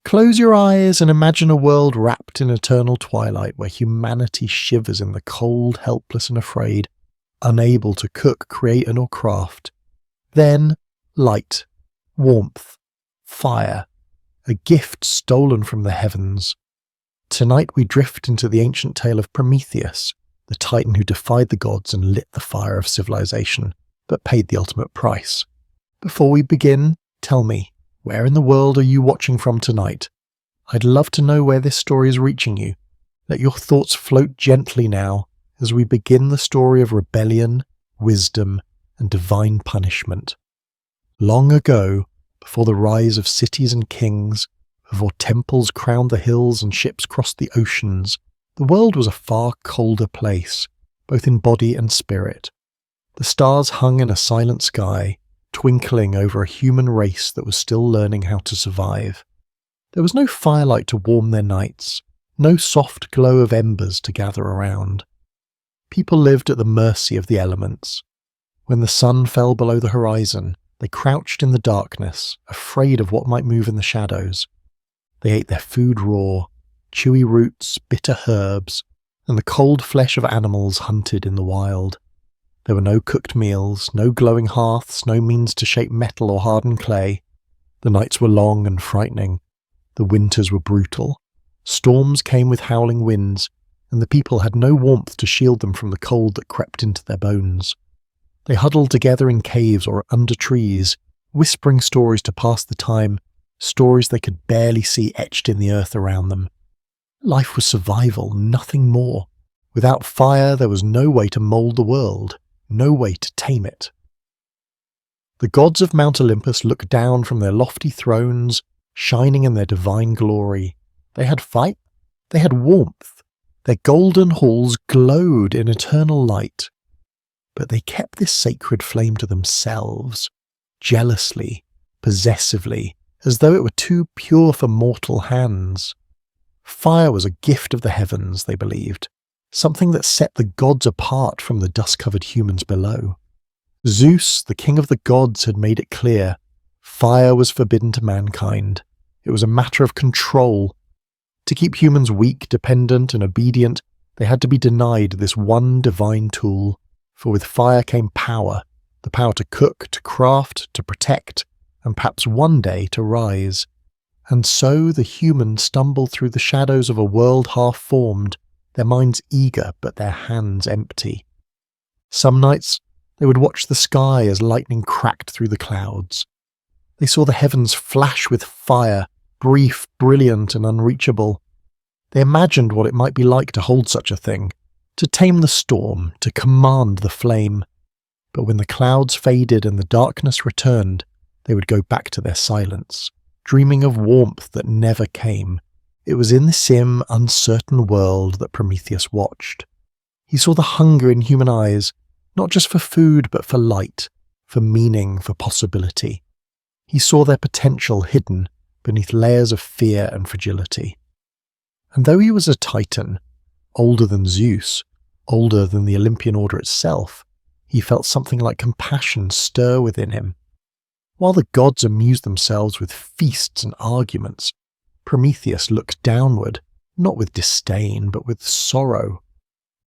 Close your eyes and imagine a world wrapped in eternal twilight where humanity shivers in the cold, helpless and afraid, unable to cook, create or craft. Then, light, warmth, fire, a gift stolen from the heavens. Tonight we drift into the ancient tale of Prometheus, the titan who defied the gods and lit the fire of civilization, but paid the ultimate price. Before we begin, tell me, where in the world are you watching from tonight? I'd love to know where this story is reaching you. Let your thoughts float gently now as we begin the story of rebellion, wisdom, and divine punishment. Long ago, before the rise of cities and kings, before temples crowned the hills and ships crossed the oceans, the world was a far colder place, both in body and spirit. The stars hung in a silent sky, twinkling over a human race that was still learning how to survive. There was no firelight to warm their nights, no soft glow of embers to gather around. People lived at the mercy of the elements. When the sun fell below the horizon, they crouched in the darkness, afraid of what might move in the shadows. They ate their food raw, chewy roots, bitter herbs, and the cold flesh of animals hunted in the wild. There were no cooked meals, no glowing hearths, no means to shape metal or harden clay. The nights were long and frightening. The winters were brutal. Storms came with howling winds, and the people had no warmth to shield them from the cold that crept into their bones. They huddled together in caves or under trees, whispering stories to pass the time, stories they could barely see etched in the earth around them. Life was survival, nothing more. Without fire, there was no way to mould the world, no way to tame it. The gods of Mount Olympus looked down from their lofty thrones, shining in their divine glory. They had fight, they had warmth. Their golden halls glowed in eternal light. But they kept this sacred flame to themselves, jealously, possessively, as though it were too pure for mortal hands. Fire was a gift of the heavens, they believed, something that set the gods apart from the dust-covered humans below. Zeus, the king of the gods, had made it clear, fire was forbidden to mankind. It was a matter of control. To keep humans weak, dependent, and obedient, they had to be denied this one divine tool, for with fire came power, the power to cook, to craft, to protect, and perhaps one day to rise. And so the humans stumbled through the shadows of a world half-formed, their minds eager but their hands empty. Some nights they would watch the sky as lightning cracked through the clouds. They saw the heavens flash with fire, brief, brilliant and unreachable. They imagined what it might be like to hold such a thing, to tame the storm, to command the flame. But when the clouds faded and the darkness returned, they would go back to their silence, dreaming of warmth that never came. It was in this dim, uncertain world that Prometheus watched. He saw the hunger in human eyes, not just for food but for light, for meaning, for possibility. He saw their potential hidden beneath layers of fear and fragility. And though he was a titan, older than Zeus, older than the Olympian order itself, he felt something like compassion stir within him. While the gods amused themselves with feasts and arguments, Prometheus looked downward, not with disdain, but with sorrow.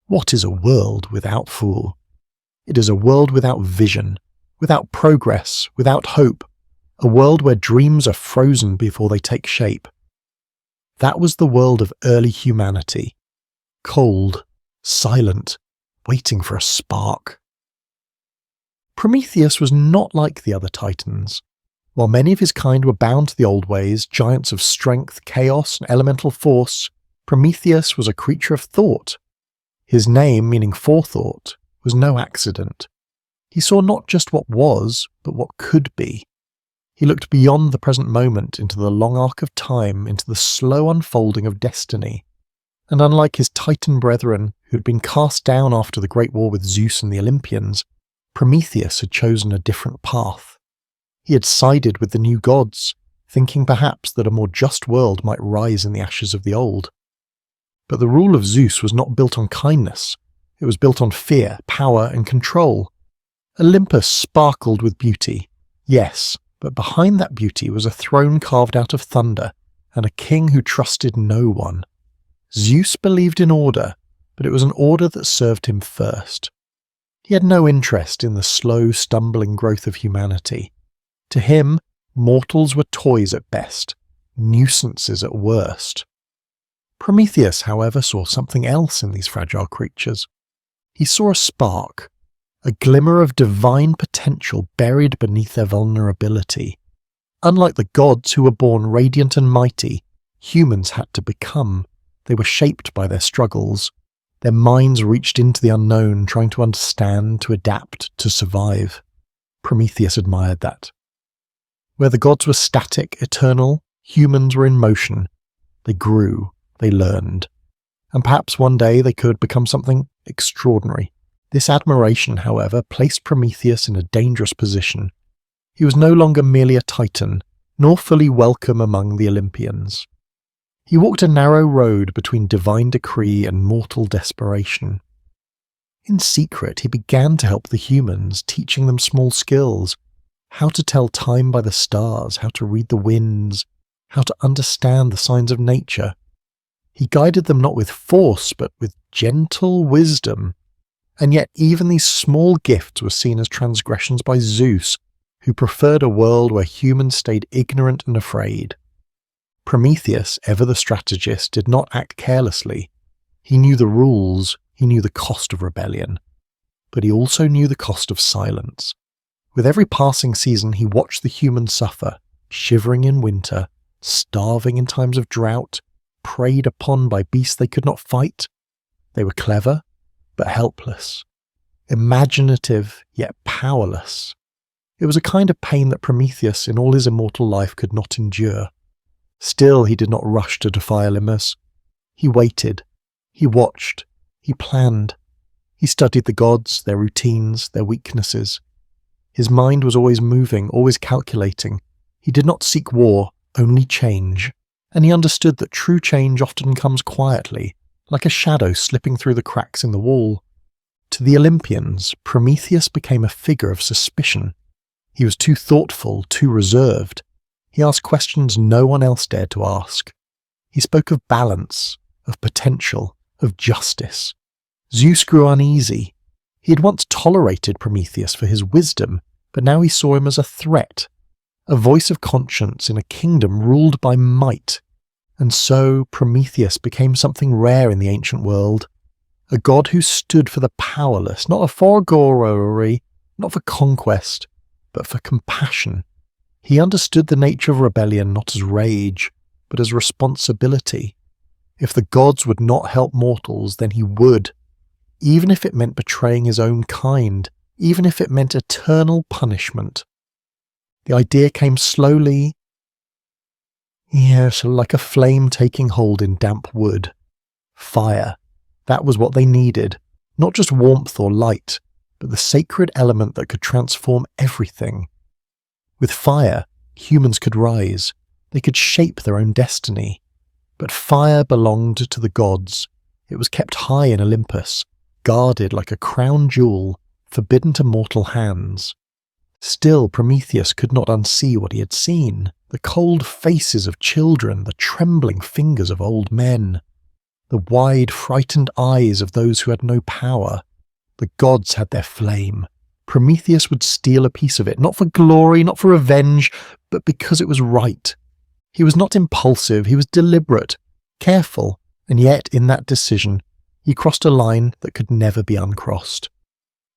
What is a world without fool? It is a world without vision, without progress, without hope, a world where dreams are frozen before they take shape. That was the world of early humanity, cold, silent, waiting for a spark. Prometheus was not like the other titans. While many of his kind were bound to the old ways, giants of strength, chaos, and elemental force, Prometheus was a creature of thought. His name, meaning forethought, was no accident. He saw not just what was, but what could be. He looked beyond the present moment into the long arc of time, into the slow unfolding of destiny. And unlike his Titan brethren, who had been cast down after the great war with Zeus and the Olympians, Prometheus had chosen a different path. He had sided with the new gods, thinking perhaps that a more just world might rise in the ashes of the old. But the rule of Zeus was not built on kindness. It was built on fear, power, and control. Olympus sparkled with beauty, yes, but behind that beauty was a throne carved out of thunder, and a king who trusted no one. Zeus believed in order, but it was an order that served him first. He had no interest in the slow, stumbling growth of humanity. To him, mortals were toys at best, nuisances at worst. Prometheus, however, saw something else in these fragile creatures. He saw a spark, a glimmer of divine potential buried beneath their vulnerability. Unlike the gods who were born radiant and mighty, humans had to become. They were shaped by their struggles. Their minds reached into the unknown, trying to understand, to adapt, to survive. Prometheus admired that. Where the gods were static, eternal, humans were in motion. They grew, they learned. And perhaps one day they could become something extraordinary. This admiration, however, placed Prometheus in a dangerous position. He was no longer merely a titan, nor fully welcome among the Olympians. He walked a narrow road between divine decree and mortal desperation. In secret, he began to help the humans, teaching them small skills, how to tell time by the stars, how to read the winds, how to understand the signs of nature. He guided them not with force, but with gentle wisdom. And yet even these small gifts were seen as transgressions by Zeus, who preferred a world where humans stayed ignorant and afraid. Prometheus, ever the strategist, did not act carelessly. He knew the rules, he knew the cost of rebellion. But he also knew the cost of silence. With every passing season, he watched the humans suffer, shivering in winter, starving in times of drought, preyed upon by beasts they could not fight. They were clever, but helpless. Imaginative, yet powerless. It was a kind of pain that Prometheus, in all his immortal life, could not endure. Still, he did not rush to defy Olympus. He waited. He watched. He planned. He studied the gods, their routines, their weaknesses. His mind was always moving, always calculating. He did not seek war, only change. And he understood that true change often comes quietly, like a shadow slipping through the cracks in the wall. To the Olympians, Prometheus became a figure of suspicion. He was too thoughtful, too reserved. He asked questions no one else dared to ask. He spoke of balance, of potential, of justice. Zeus grew uneasy. He had once tolerated Prometheus for his wisdom, but now he saw him as a threat, a voice of conscience in a kingdom ruled by might. And so Prometheus became something rare in the ancient world, a god who stood for the powerless, not for glory, not for conquest, but for compassion. He understood the nature of rebellion not as rage, but as responsibility. If the gods would not help mortals, then he would, even if it meant betraying his own kind, even if it meant eternal punishment. The idea came slowly, yes, like a flame taking hold in damp wood. Fire. That was what they needed. Not just warmth or light, but the sacred element that could transform everything. With fire, humans could rise. They could shape their own destiny. But fire belonged to the gods. It was kept high in Olympus, guarded like a crown jewel, forbidden to mortal hands. Still, Prometheus could not unsee what he had seen. The cold faces of children, the trembling fingers of old men, the wide, frightened eyes of those who had no power. The gods had their flame. Prometheus would steal a piece of it, not for glory, not for revenge, but because it was right. He was not impulsive, he was deliberate, careful, and yet in that decision, he crossed a line that could never be uncrossed.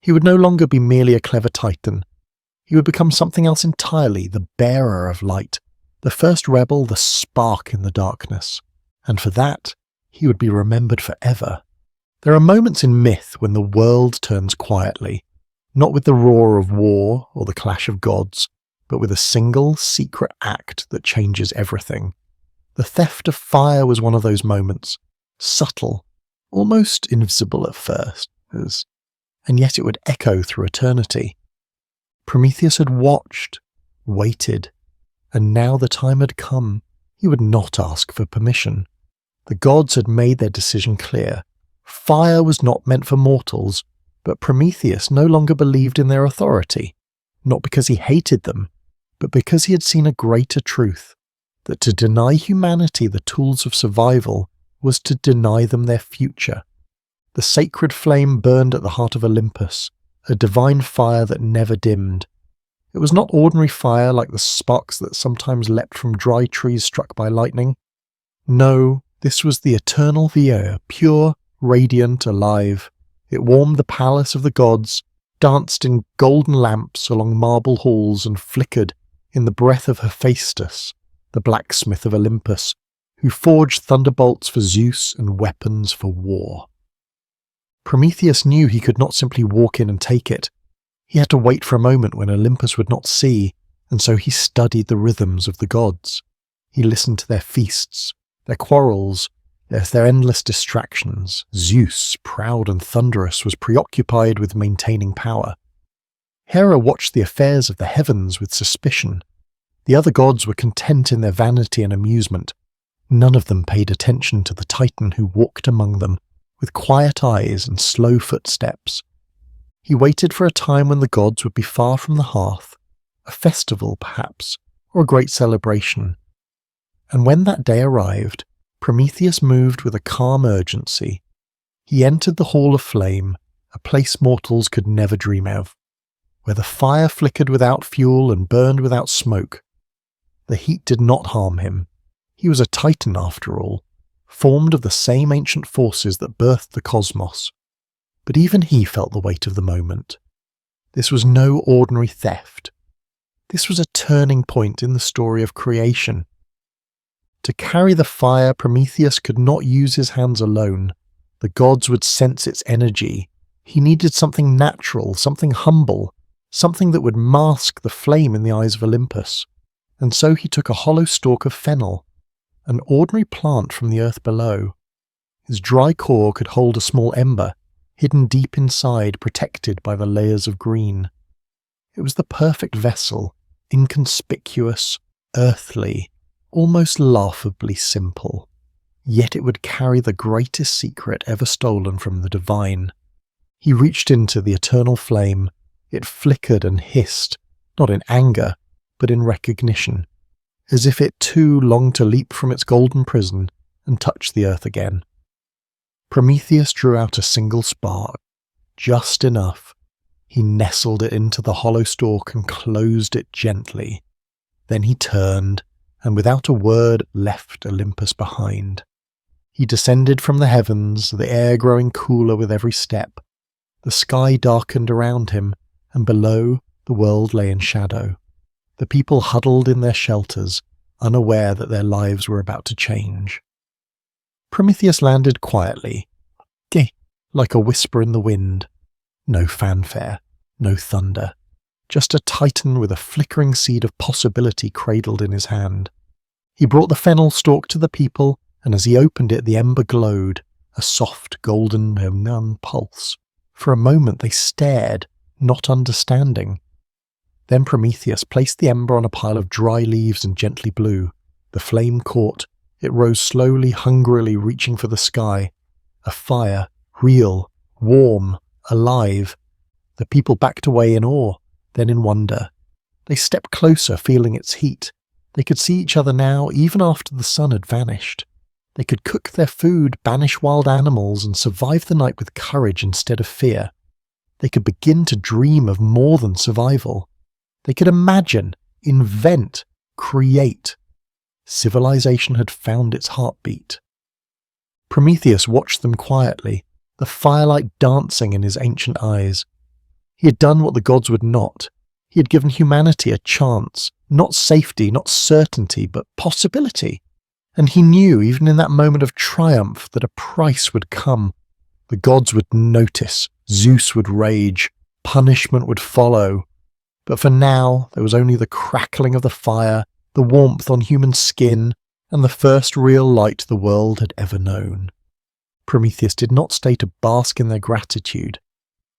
He would no longer be merely a clever titan. He would become something else entirely, the bearer of light, the first rebel, the spark in the darkness. And for that, he would be remembered forever. There are moments in myth when the world turns quietly, not with the roar of war or the clash of gods, but with a single secret act that changes everything. The theft of fire was one of those moments, subtle, almost invisible at first, and yet it would echo through eternity. Prometheus had watched, waited, and now the time had come. He would not ask for permission. The gods had made their decision clear. Fire was not meant for mortals, but Prometheus no longer believed in their authority, not because he hated them, but because he had seen a greater truth. that to deny humanity the tools of survival was to deny them their future. The sacred flame burned at the heart of Olympus, a divine fire that never dimmed. It was not ordinary fire like the sparks that sometimes leapt from dry trees struck by lightning. No, this was the eternal fire, pure, radiant, alive. It warmed the palace of the gods, danced in golden lamps along marble halls, and flickered in the breath of Hephaestus, the blacksmith of Olympus, who forged thunderbolts for Zeus and weapons for war. Prometheus knew he could not simply walk in and take it. He had to wait for a moment when Olympus would not see, and so he studied the rhythms of the gods. He listened to their feasts, their quarrels, their endless distractions. Zeus, proud and thunderous, was preoccupied with maintaining power. Hera watched the affairs of the heavens with suspicion. The other gods were content in their vanity and amusement. None of them paid attention to the Titan who walked among them, with quiet eyes and slow footsteps. He waited for a time when the gods would be far from the hearth, a festival perhaps, or a great celebration. And when that day arrived, Prometheus moved with a calm urgency. He entered the Hall of Flame, a place mortals could never dream of, where the fire flickered without fuel and burned without smoke. The heat did not harm him. He was a Titan after all, formed of the same ancient forces that birthed the cosmos. But even he felt the weight of the moment. This was no ordinary theft. This was a turning point in the story of creation. To carry the fire, Prometheus could not use his hands alone. The gods would sense its energy. He needed something natural, something humble, something that would mask the flame in the eyes of Olympus. And so he took a hollow stalk of fennel, an ordinary plant from the earth below. His dry core could hold a small ember, hidden deep inside, protected by the layers of green. It was the perfect vessel, inconspicuous, earthly, almost laughably simple. Yet it would carry the greatest secret ever stolen from the divine. He reached into the eternal flame. It flickered and hissed, not in anger, but in recognition, as if it too longed to leap from its golden prison and touch the earth again. Prometheus drew out a single spark, just enough. He nestled it into the hollow stalk and closed it gently. Then he turned, and without a word left Olympus behind. He descended from the heavens, the air growing cooler with every step. The sky darkened around him, and below the world lay in shadow. The people huddled in their shelters, unaware that their lives were about to change. Prometheus landed quietly, like a whisper in the wind. No fanfare, no thunder. Just a Titan with a flickering seed of possibility cradled in his hand. He brought the fennel stalk to the people, and as he opened it the ember glowed, a soft golden pulse. For a moment they stared, not understanding. Then Prometheus placed the ember on a pile of dry leaves and gently blew. The flame caught. It rose slowly, hungrily, reaching for the sky. A fire, real, warm, alive. The people backed away in awe, then in wonder. They stepped closer, feeling its heat. They could see each other now, even after the sun had vanished. They could cook their food, banish wild animals, and survive the night with courage instead of fear. They could begin to dream of more than survival. They could imagine, invent, create. Civilization had found its heartbeat. Prometheus watched them quietly, the firelight dancing in his ancient eyes. He had done what the gods would not. He had given humanity a chance, not safety, not certainty, but possibility. And he knew, even in that moment of triumph, that a price would come. The gods would notice, Zeus would rage, punishment would follow. But for now, there was only the crackling of the fire, the warmth on human skin, and the first real light the world had ever known. Prometheus did not stay to bask in their gratitude.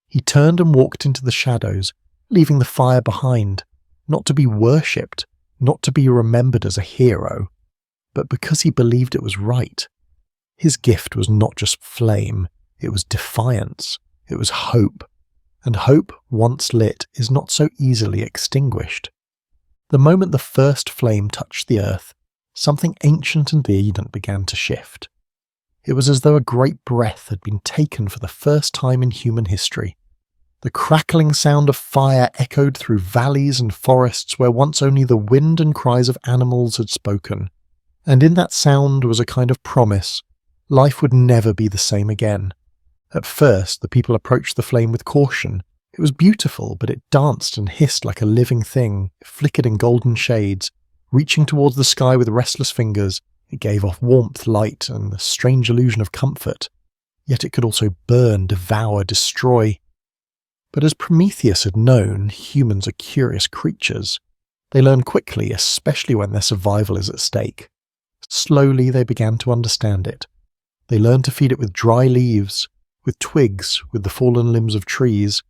He turned and walked into the shadows, leaving the fire behind, not to be worshipped, not to be remembered as a hero, but because he believed it was right. His gift was not just flame, it was defiance, it was hope, and hope, once lit, is not so easily extinguished. The moment the first flame touched the earth, something ancient and ancient began to shift. It was as though a great breath had been taken for the first time in human history. The crackling sound of fire echoed through valleys and forests where once only the wind and cries of animals had spoken. And in that sound was a kind of promise. Life would never be the same again. At first, the people approached the flame with caution. It was beautiful, but it danced and hissed like a living thing. It flickered in golden shades. Reaching towards the sky with restless fingers, it gave off warmth, light, and the strange illusion of comfort. Yet it could also burn, devour, destroy. But as Prometheus had known, humans are curious creatures. They learn quickly, especially when their survival is at stake. Slowly they began to understand it. They learned to feed it with dry leaves, with twigs, with the fallen limbs of trees.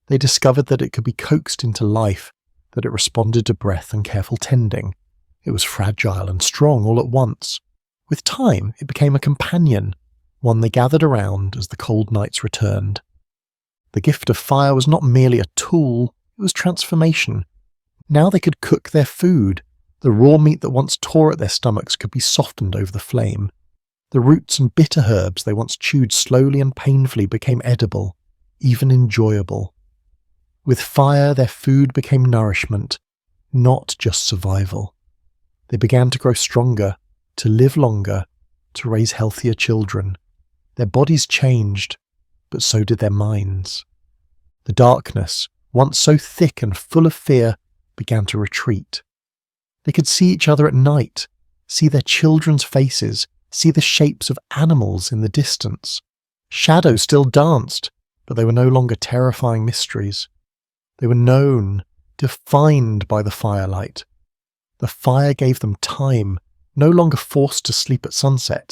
They discovered that it could be coaxed into life, that it responded to breath and careful tending. It was fragile and strong all at once. With time, it became a companion, one they gathered around as the cold nights returned. The gift of fire was not merely a tool, it was transformation. Now they could cook their food. The raw meat that once tore at their stomachs could be softened over the flame. The roots and bitter herbs they once chewed slowly and painfully became edible, even enjoyable. With fire, their food became nourishment, not just survival. They began to grow stronger, to live longer, to raise healthier children. Their bodies changed, but so did their minds. The darkness, once so thick and full of fear, began to retreat. They could see each other at night, see their children's faces, see the shapes of animals in the distance. Shadows still danced, but they were no longer terrifying mysteries. They were known, defined by the firelight. The fire gave them time, no longer forced to sleep at sunset.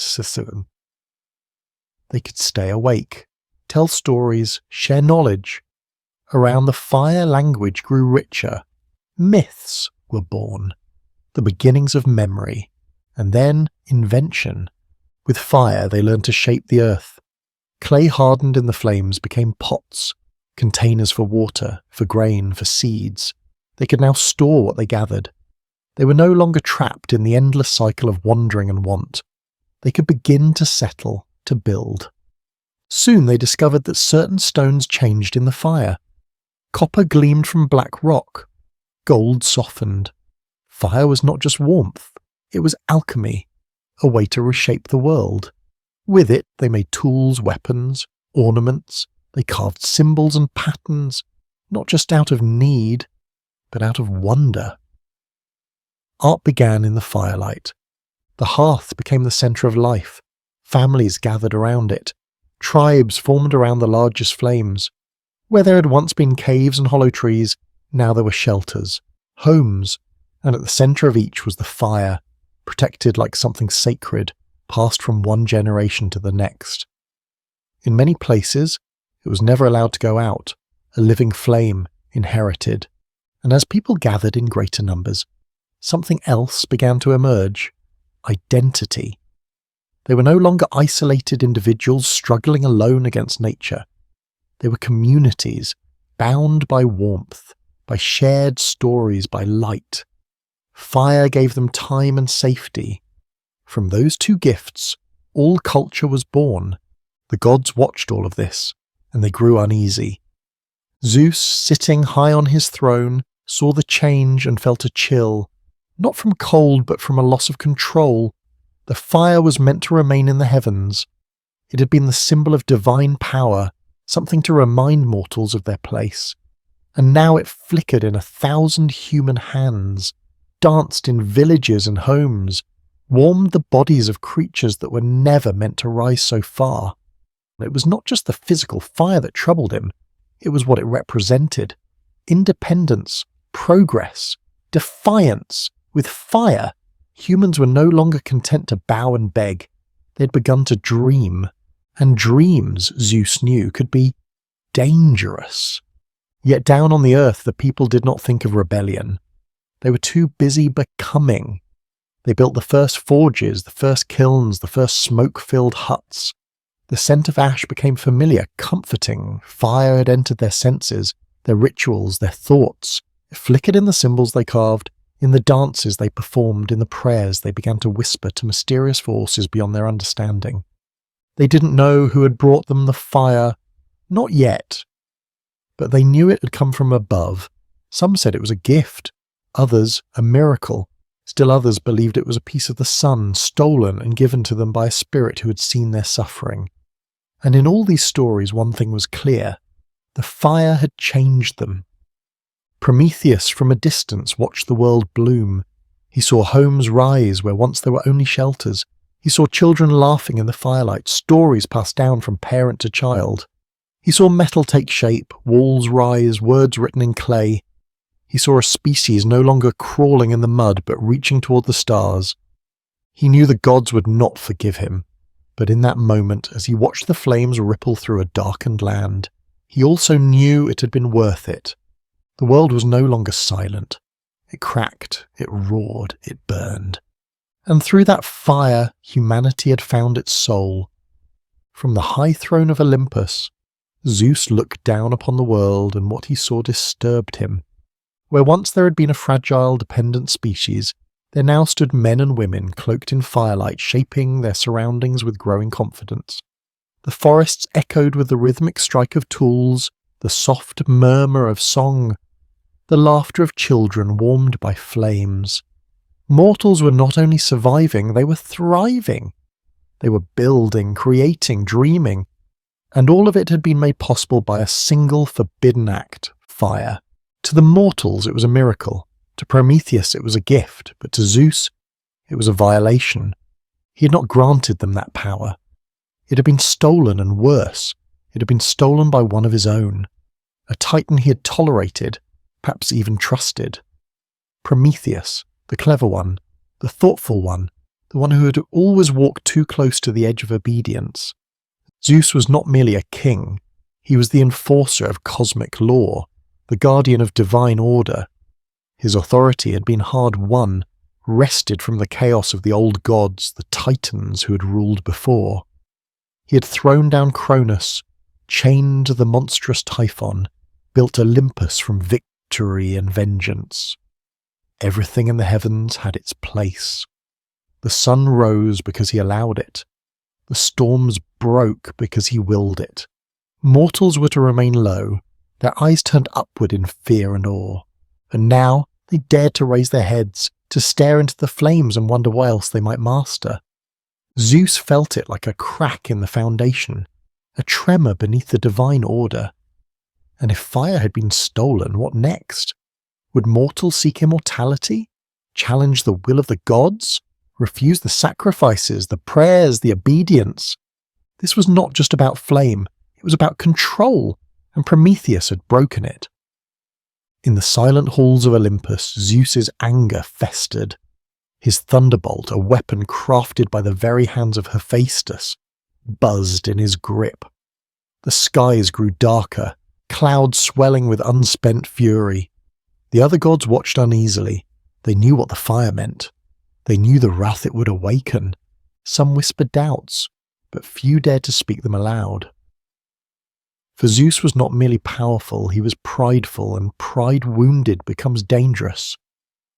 They could stay awake, tell stories, share knowledge. Around the fire, language grew richer. Myths were born, the beginnings of memory, and then invention. With fire, they learned to shape the earth. Clay hardened in the flames became pots, containers for water, for grain, for seeds. They could now store what they gathered. They were no longer trapped in the endless cycle of wandering and want. They could begin to settle, to build. Soon they discovered that certain stones changed in the fire. Copper gleamed from black rock. Gold softened. Fire was not just warmth, it was alchemy, a way to reshape the world. With it, they made tools, weapons, ornaments. They carved symbols and patterns, not just out of need, but out of wonder. Art began in the firelight. The hearth became the centre of life. Families gathered around it. Tribes formed around the largest flames. Where there had once been caves and hollow trees, now there were shelters, homes, and at the centre of each was the fire, protected like something sacred, passed from one generation to the next. In many places, it was never allowed to go out, a living flame, inherited. And as people gathered in greater numbers, something else began to emerge: identity. They were no longer isolated individuals struggling alone against nature. They were communities, bound by warmth, by shared stories, by light. Fire gave them time and safety. From those two gifts, all culture was born. The gods watched all of this, and they grew uneasy. Zeus, sitting high on his throne, saw the change and felt a chill, not from cold but from a loss of control. The fire was meant to remain in the heavens. It had been the symbol of divine power, something to remind mortals of their place. And now it flickered in 1,000 human hands, danced in villages and homes, warmed the bodies of creatures that were never meant to rise so far. It was not just the physical fire that troubled him, it was what it represented. Independence, progress, defiance. With fire, humans were no longer content to bow and beg. They had begun to dream, and dreams, Zeus knew, could be dangerous. Yet down on the earth, the people did not think of rebellion. They were too busy becoming. They built the first forges, the first kilns, the first smoke-filled huts. The scent of ash became familiar, comforting. Fire had entered their senses, their rituals, their thoughts. It flickered in the symbols they carved. In the dances they performed, in the prayers they began to whisper to mysterious forces beyond their understanding. They didn't know who had brought them the fire, not yet, but they knew it had come from above. Some said it was a gift, others a miracle. Still others believed it was a piece of the sun, stolen and given to them by a spirit who had seen their suffering. And in all these stories one thing was clear: the fire had changed them. Prometheus from a distance watched the world bloom. He saw homes rise where once there were only shelters. He saw children laughing in the firelight, stories passed down from parent to child. He saw metal take shape, walls rise, words written in clay. He saw a species no longer crawling in the mud but reaching toward the stars. He knew the gods would not forgive him, but in that moment, as he watched the flames ripple through a darkened land, he also knew it had been worth it. The world was no longer silent. It cracked, it roared, it burned. And through that fire, humanity had found its soul. From the high throne of Olympus, Zeus looked down upon the world, and what he saw disturbed him. Where once there had been a fragile, dependent species, there now stood men and women cloaked in firelight, shaping their surroundings with growing confidence. The forests echoed with the rhythmic strike of tools, the soft murmur of song, the laughter of children warmed by flames. Mortals were not only surviving, they were thriving. They were building, creating, dreaming, and all of it had been made possible by a single forbidden act: fire. To the mortals it was a miracle, to Prometheus it was a gift, but to Zeus it was a violation. He had not granted them that power. It had been stolen, and worse, it had been stolen by one of his own, a titan he had tolerated, perhaps even trusted. Prometheus, the clever one, the thoughtful one, the one who had always walked too close to the edge of obedience. Zeus was not merely a king, he was the enforcer of cosmic law, the guardian of divine order. His authority had been hard won, wrested from the chaos of the old gods, the titans who had ruled before. He had thrown down Cronus, chained the monstrous Typhon, built Olympus from victory and vengeance. Everything in the heavens had its place. The sun rose because he allowed it. The storms broke because he willed it. Mortals were to remain low, their eyes turned upward in fear and awe. And now they dared to raise their heads, to stare into the flames and wonder what else they might master. Zeus felt it like a crack in the foundation, a tremor beneath the divine order. And if fire had been stolen, what next? Would mortals seek immortality? Challenge the will of the gods? Refuse the sacrifices, the prayers, the obedience? This was not just about flame, it was about control, and Prometheus had broken it. In the silent halls of Olympus, Zeus's anger festered. His thunderbolt, a weapon crafted by the very hands of Hephaestus, buzzed in his grip. The skies grew darker, clouds swelling with unspent fury. The other gods watched uneasily. They knew what the fire meant. They knew the wrath it would awaken. Some whispered doubts, but few dared to speak them aloud. For Zeus was not merely powerful, he was prideful, and pride wounded becomes dangerous.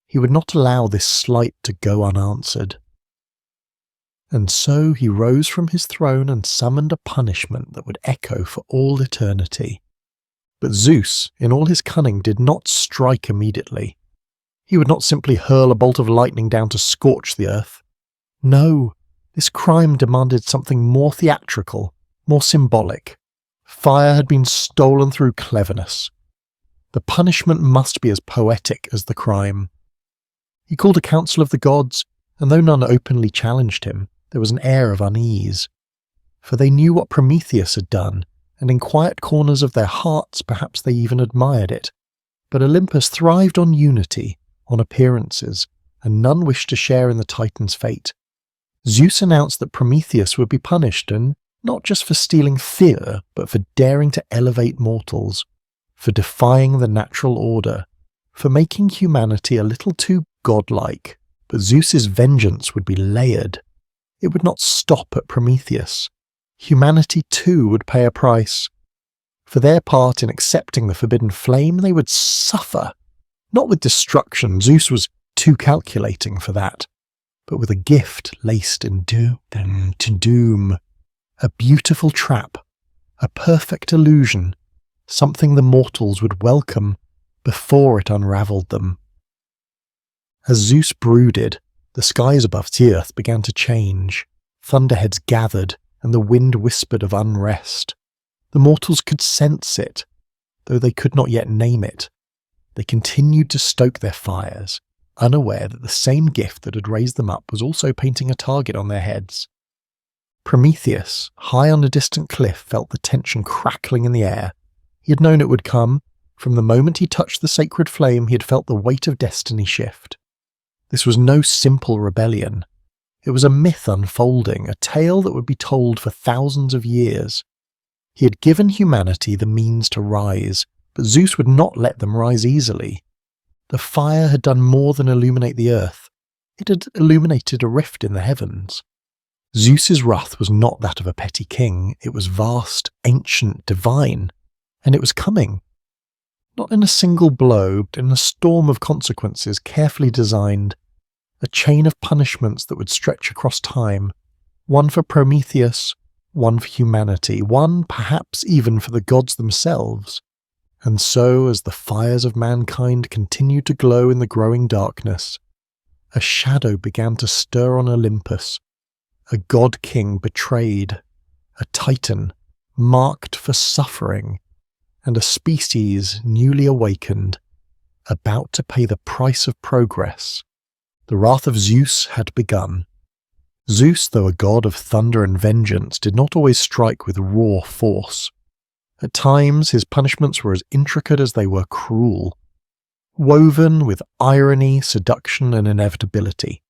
He would not allow this slight to go unanswered. And so he rose from his throne and summoned a punishment that would echo for all eternity. But Zeus, in all his cunning, did not strike immediately. He would not simply hurl a bolt of lightning down to scorch the earth. No, this crime demanded something more theatrical, more symbolic. Fire had been stolen through cleverness. The punishment must be as poetic as the crime. He called a council of the gods, and though none openly challenged him, there was an air of unease. For they knew what Prometheus had done, and in quiet corners of their hearts perhaps they even admired it. But Olympus thrived on unity, on appearances, and none wished to share in the Titan's fate. Zeus announced that Prometheus would be punished, and not just for stealing fear, but for daring to elevate mortals, for defying the natural order, for making humanity a little too godlike. But Zeus's vengeance would be layered. It would not stop at Prometheus. Humanity too would pay a price. For their part in accepting the forbidden flame, they would suffer. Not with destruction. Zeus was too calculating for that, but with a gift laced in doom. A beautiful trap, a perfect illusion, something the mortals would welcome before it unravelled them. As Zeus brooded, the skies above the earth began to change. Thunderheads gathered, and the wind whispered of unrest. The mortals could sense it, though they could not yet name it. They continued to stoke their fires, unaware that the same gift that had raised them up was also painting a target on their heads. Prometheus, high on a distant cliff, felt the tension crackling in the air. He had known it would come. From the moment he touched the sacred flame, he had felt the weight of destiny shift. This was no simple rebellion. It was a myth unfolding, a tale that would be told for thousands of years. He had given humanity the means to rise, but Zeus would not let them rise easily. The fire had done more than illuminate the earth. It had illuminated a rift in the heavens. Zeus's wrath was not that of a petty king. It was vast, ancient, divine, and it was coming. Not in a single blow, but in a storm of consequences carefully designed, a chain of punishments that would stretch across time, one for Prometheus, one for humanity, one perhaps even for the gods themselves. And so, as the fires of mankind continued to glow in the growing darkness, a shadow began to stir on Olympus, a god-king betrayed, a titan marked for suffering, and a species newly awakened, about to pay the price of progress. The wrath of Zeus had begun. Zeus, though a god of thunder and vengeance, did not always strike with raw force. At times his punishments were as intricate as they were cruel, woven with irony, seduction, and inevitability.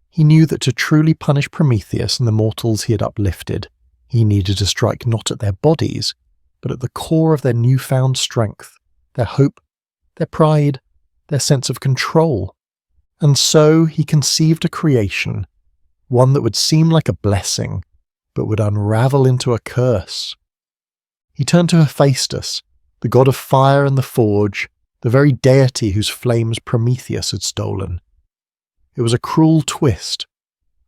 He knew that to truly punish Prometheus and the mortals he had uplifted, he needed to strike not at their bodies, but at the core of their newfound strength, their hope, their pride, their sense of control. And so he conceived a creation, one that would seem like a blessing, but would unravel into a curse. He turned to Hephaestus, the god of fire and the forge, the very deity whose flames Prometheus had stolen. It was a cruel twist.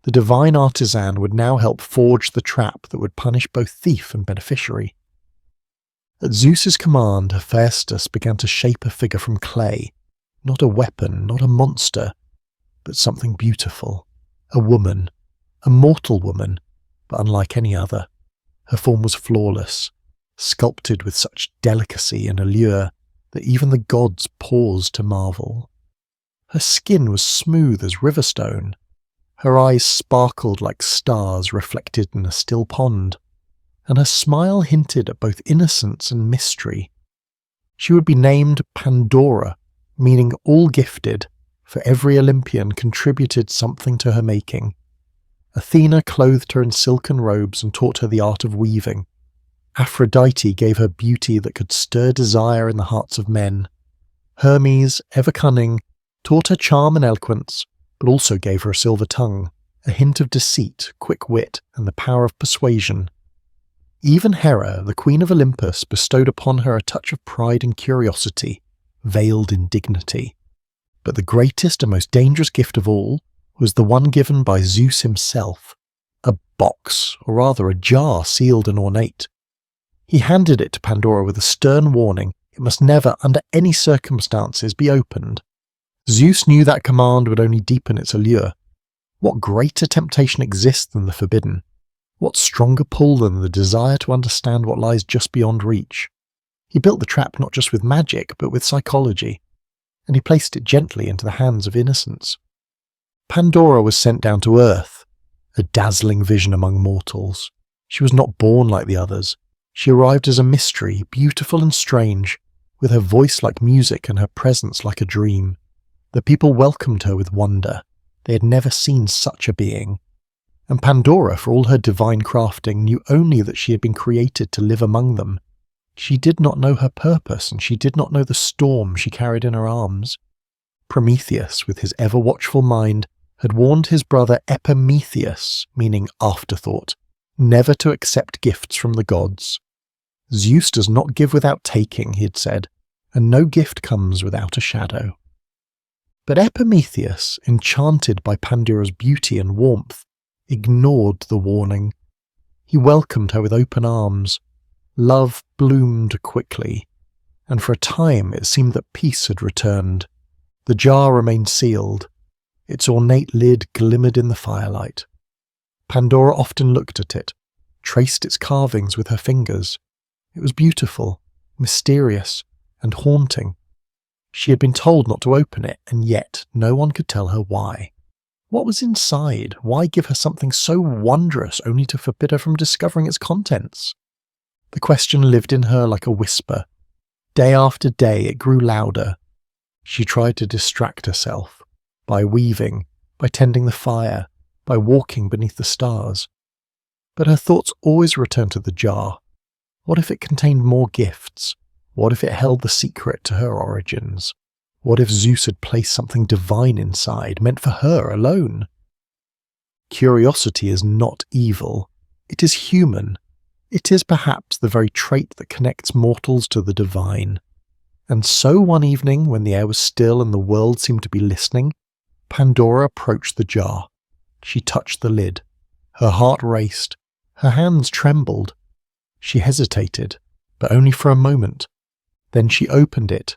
The divine artisan would now help forge the trap that would punish both thief and beneficiary. At Zeus's command, Hephaestus began to shape a figure from clay, not a weapon, not a monster, but something beautiful, a woman, a mortal woman, but unlike any other. Her form was flawless, sculpted with such delicacy and allure that even the gods paused to marvel. Her skin was smooth as river stone. Her eyes sparkled like stars reflected in a still pond, and her smile hinted at both innocence and mystery. She would be named Pandora, meaning all gifted, for every Olympian contributed something to her making. Athena clothed her in silken robes and taught her the art of weaving. Aphrodite gave her beauty that could stir desire in the hearts of men. Hermes, ever cunning, taught her charm and eloquence, but also gave her a silver tongue, a hint of deceit, quick wit, and the power of persuasion. Even Hera, the queen of Olympus, bestowed upon her a touch of pride and curiosity, veiled in dignity. But the greatest and most dangerous gift of all was the one given by Zeus himself, a box, or rather a jar sealed and ornate. He handed it to Pandora with a stern warning: it must never, under any circumstances, be opened. Zeus knew that command would only deepen its allure. What greater temptation exists than the forbidden? What stronger pull than the desire to understand what lies just beyond reach? He built the trap not just with magic, but with psychology, and he placed it gently into the hands of innocence. Pandora was sent down to earth, a dazzling vision among mortals. She was not born like the others. She arrived as a mystery, beautiful and strange, with her voice like music and her presence like a dream. The people welcomed her with wonder. They had never seen such a being. And Pandora, for all her divine crafting, knew only that she had been created to live among them. She did not know her purpose, and she did not know the storm she carried in her arms. Prometheus, with his ever-watchful mind, had warned his brother Epimetheus, meaning afterthought, never to accept gifts from the gods. Zeus does not give without taking, he had said, and no gift comes without a shadow. But Prometheus, enchanted by Pandora's beauty and warmth, ignored the warning. He welcomed her with open arms. Love bloomed quickly, and for a time it seemed that peace had returned. The jar remained sealed. Its ornate lid glimmered in the firelight. Pandora often looked at it, traced its carvings with her fingers. It was beautiful, mysterious, and haunting. She had been told not to open it, and yet no one could tell her why. What was inside? Why give her something so wondrous only to forbid her from discovering its contents? The question lived in her like a whisper. Day after day it grew louder. She tried to distract herself, by weaving, by tending the fire, by walking beneath the stars. But her thoughts always returned to the jar. What if it contained more gifts? What if it held the secret to her origins? What if Zeus had placed something divine inside, meant for her alone? Curiosity is not evil. It is human. It is perhaps the very trait that connects mortals to the divine. And so one evening, when the air was still and the world seemed to be listening, Pandora approached the jar. She touched the lid. Her heart raced. Her hands trembled. She hesitated, but only for a moment. Then she opened it.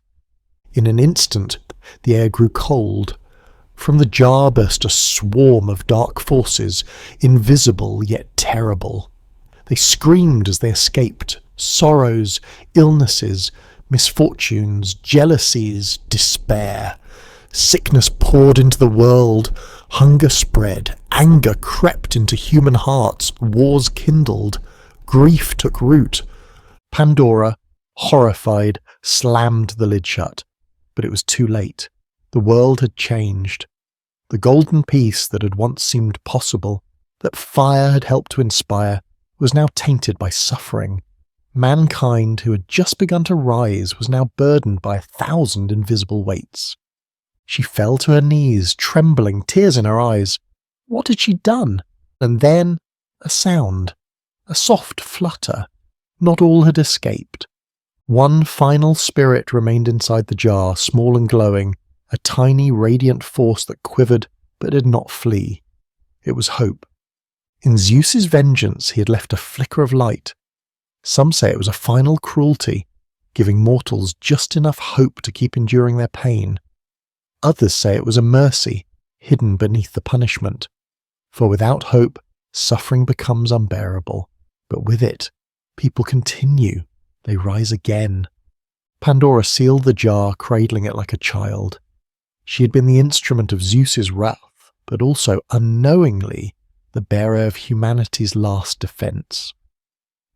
In an instant, the air grew cold. From the jar burst a swarm of dark forces, invisible yet terrible. They screamed as they escaped. Sorrows, illnesses, misfortunes, jealousies, despair. Sickness poured into the world. Hunger spread. Anger crept into human hearts. Wars kindled. Grief took root. Pandora, horrified, slammed the lid shut. But it was too late. The world had changed. The golden peace that had once seemed possible, that fire had helped to inspire, was now tainted by suffering. Mankind, who had just begun to rise, was now burdened by 1,000 invisible weights. She fell to her knees, trembling, tears in her eyes. What had she done? And then a sound, a soft flutter. Not all had escaped. One final spirit remained inside the jar, small and glowing, a tiny radiant force that quivered but did not flee. It was hope. In Zeus's vengeance he had left a flicker of light. Some say it was a final cruelty, giving mortals just enough hope to keep enduring their pain. Others say it was a mercy, hidden beneath the punishment. For without hope, suffering becomes unbearable. But with it, people continue. They rise again. Pandora sealed the jar, cradling it like a child. She had been the instrument of Zeus's wrath, but also, unknowingly, the bearer of humanity's last defense.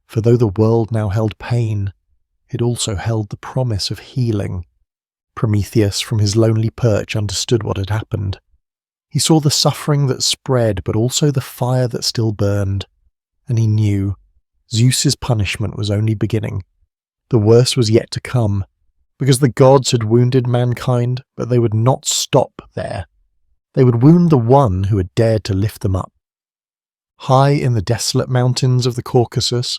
For though the world now held pain, it also held the promise of healing. Prometheus, from his lonely perch, understood what had happened. He saw the suffering that spread, but also the fire that still burned, and he knew Zeus's punishment was only beginning. The worst was yet to come, because the gods had wounded mankind, but they would not stop there. They would wound the one who had dared to lift them up. High in the desolate mountains of the Caucasus,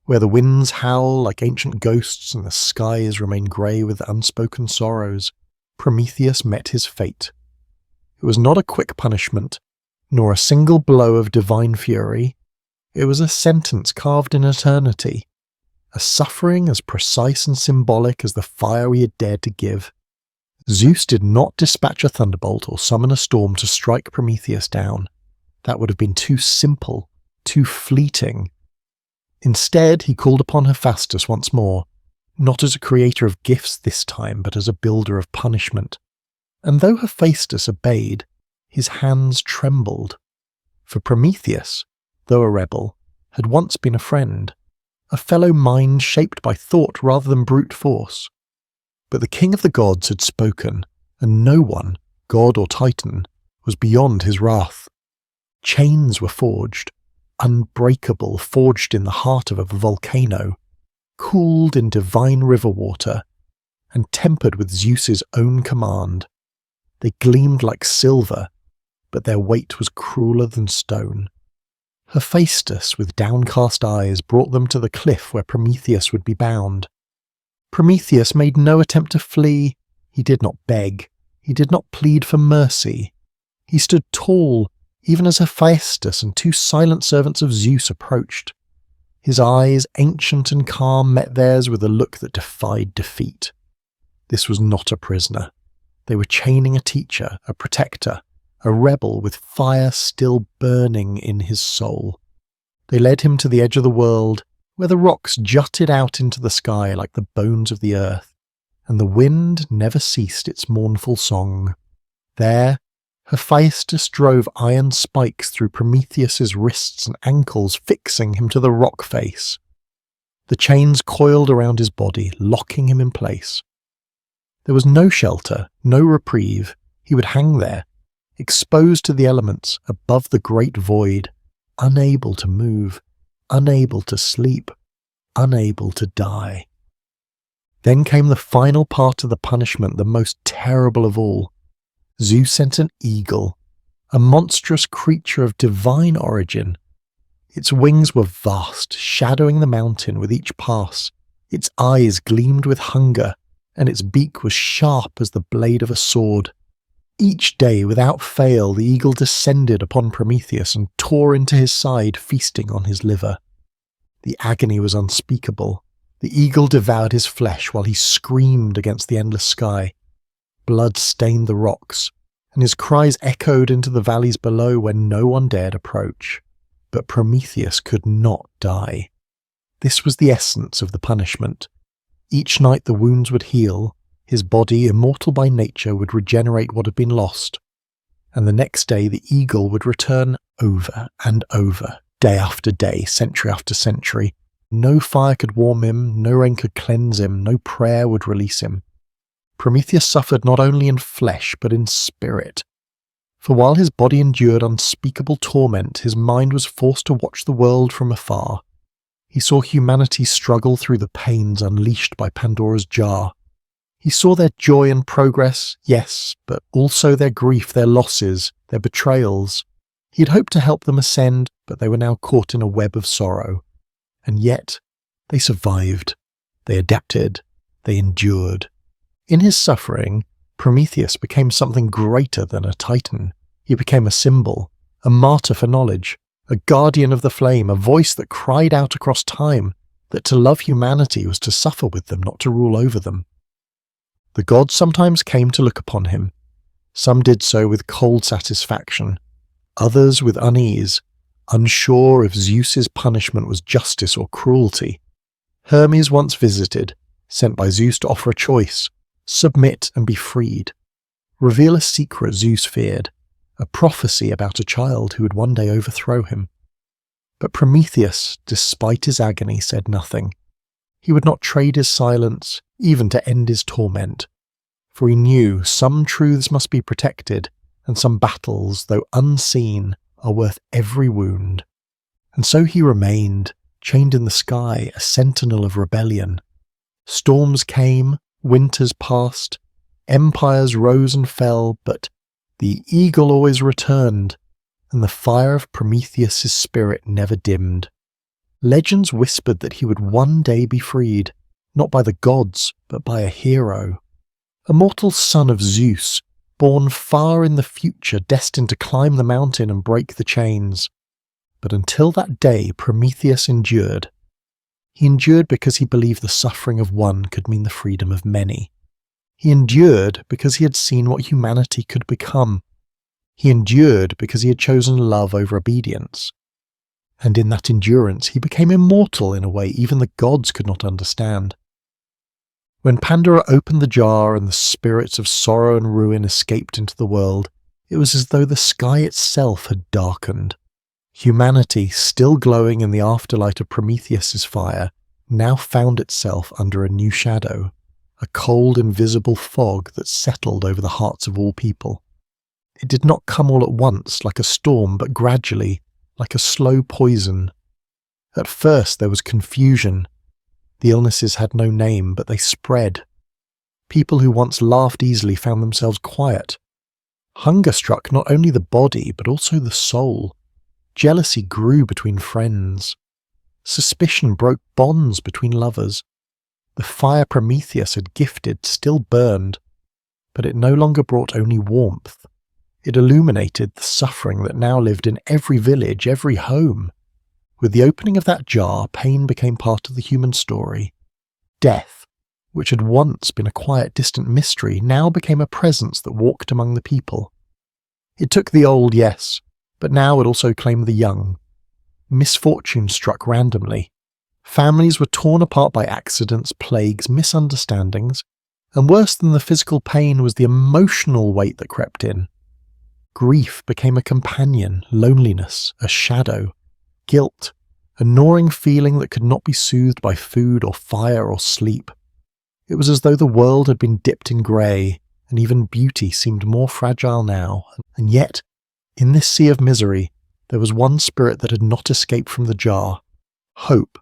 where the winds howl like ancient ghosts and the skies remain grey with unspoken sorrows, Prometheus met his fate. It was not a quick punishment, nor a single blow of divine fury. It was a sentence carved in eternity, a suffering as precise and symbolic as the fire he had dared to give. Zeus did not dispatch a thunderbolt or summon a storm to strike Prometheus down. That would have been too simple, too fleeting. Instead, he called upon Hephaestus once more, not as a creator of gifts this time, but as a builder of punishment. And though Hephaestus obeyed, his hands trembled. For Prometheus, though a rebel, had once been a friend, a fellow mind shaped by thought rather than brute force. But the king of the gods had spoken, and no one, god or titan, was beyond his wrath. Chains were forged, unbreakable, forged in the heart of a volcano, cooled in divine river water, and tempered with Zeus's own command. They gleamed like silver, but their weight was crueler than stone. Hephaestus, with downcast eyes, brought them to the cliff where Prometheus would be bound. Prometheus made no attempt to flee. He did not beg. He did not plead for mercy. He stood tall, even as Hephaestus and 2 silent servants of Zeus approached. His eyes, ancient and calm, met theirs with a look that defied defeat. This was not a prisoner. They were chaining a teacher, a protector, a rebel with fire still burning in his soul. They led him to the edge of the world, where the rocks jutted out into the sky like the bones of the earth, and the wind never ceased its mournful song. There, Hephaestus drove iron spikes through Prometheus's wrists and ankles, fixing him to the rock face. The chains coiled around his body, locking him in place. There was no shelter, no reprieve. He would hang there, exposed to the elements, above the great void, unable to move, unable to sleep, unable to die. Then came the final part of the punishment, the most terrible of all. Zeus sent an eagle, a monstrous creature of divine origin. Its wings were vast, shadowing the mountain with each pass. Its eyes gleamed with hunger, and its beak was sharp as the blade of a sword. Each day, without fail, the eagle descended upon Prometheus and tore into his side, feasting on his liver. The agony was unspeakable. The eagle devoured his flesh while he screamed against the endless sky. Blood stained the rocks, and his cries echoed into the valleys below where no one dared approach. But Prometheus could not die. This was the essence of the punishment. Each night the wounds would heal, his body, immortal by nature, would regenerate what had been lost, and the next day the eagle would return over and over, day after day, century after century. No fire could warm him, no rain could cleanse him, no prayer would release him. Prometheus suffered not only in flesh, but in spirit. For while his body endured unspeakable torment, his mind was forced to watch the world from afar. He saw humanity struggle through the pains unleashed by Pandora's jar. He saw their joy and progress, yes, but also their grief, their losses, their betrayals. He had hoped to help them ascend, but they were now caught in a web of sorrow. And yet, they survived. They adapted. They endured. In his suffering, Prometheus became something greater than a titan. He became a symbol, a martyr for knowledge, a guardian of the flame, a voice that cried out across time that to love humanity was to suffer with them, not to rule over them. The gods sometimes came to look upon him. Some did so with cold satisfaction, others with unease, unsure if Zeus's punishment was justice or cruelty. Hermes once visited, sent by Zeus to offer a choice: submit and be freed. Reveal a secret Zeus feared, a prophecy about a child who would one day overthrow him. But Prometheus, despite his agony, said nothing. He would not trade his silence, even to end his torment. For he knew some truths must be protected, and some battles, though unseen, are worth every wound. And so he remained, chained in the sky, a sentinel of rebellion. Storms came, winters passed, empires rose and fell, but the eagle always returned, and the fire of Prometheus's spirit never dimmed. Legends whispered that he would one day be freed, not by the gods, but by a hero. A mortal son of Zeus, born far in the future, destined to climb the mountain and break the chains. But until that day, Prometheus endured. He endured because he believed the suffering of one could mean the freedom of many. He endured because he had seen what humanity could become. He endured because he had chosen love over obedience. And in that endurance he became immortal in a way even the gods could not understand. When Pandora opened the jar and the spirits of sorrow and ruin escaped into the world, it was as though the sky itself had darkened. Humanity, still glowing in the afterlight of Prometheus's fire, now found itself under a new shadow, a cold, invisible fog that settled over the hearts of all people. It did not come all at once like a storm, but gradually, like a slow poison. At first there was confusion. The illnesses had no name, but they spread. People who once laughed easily found themselves quiet. Hunger struck not only the body, but also the soul. Jealousy grew between friends. Suspicion broke bonds between lovers. The fire Prometheus had gifted still burned, but it no longer brought only warmth. It illuminated the suffering that now lived in every village, every home. With the opening of that jar, pain became part of the human story. Death, which had once been a quiet, distant mystery, now became a presence that walked among the people. It took the old, yes, but now it also claimed the young. Misfortune struck randomly. Families were torn apart by accidents, plagues, misunderstandings, and worse than the physical pain was the emotional weight that crept in. Grief became a companion, loneliness, a shadow, guilt, a gnawing feeling that could not be soothed by food or fire or sleep. It was as though the world had been dipped in grey, and even beauty seemed more fragile now. And yet, in this sea of misery, there was one spirit that had not escaped from the jar: hope.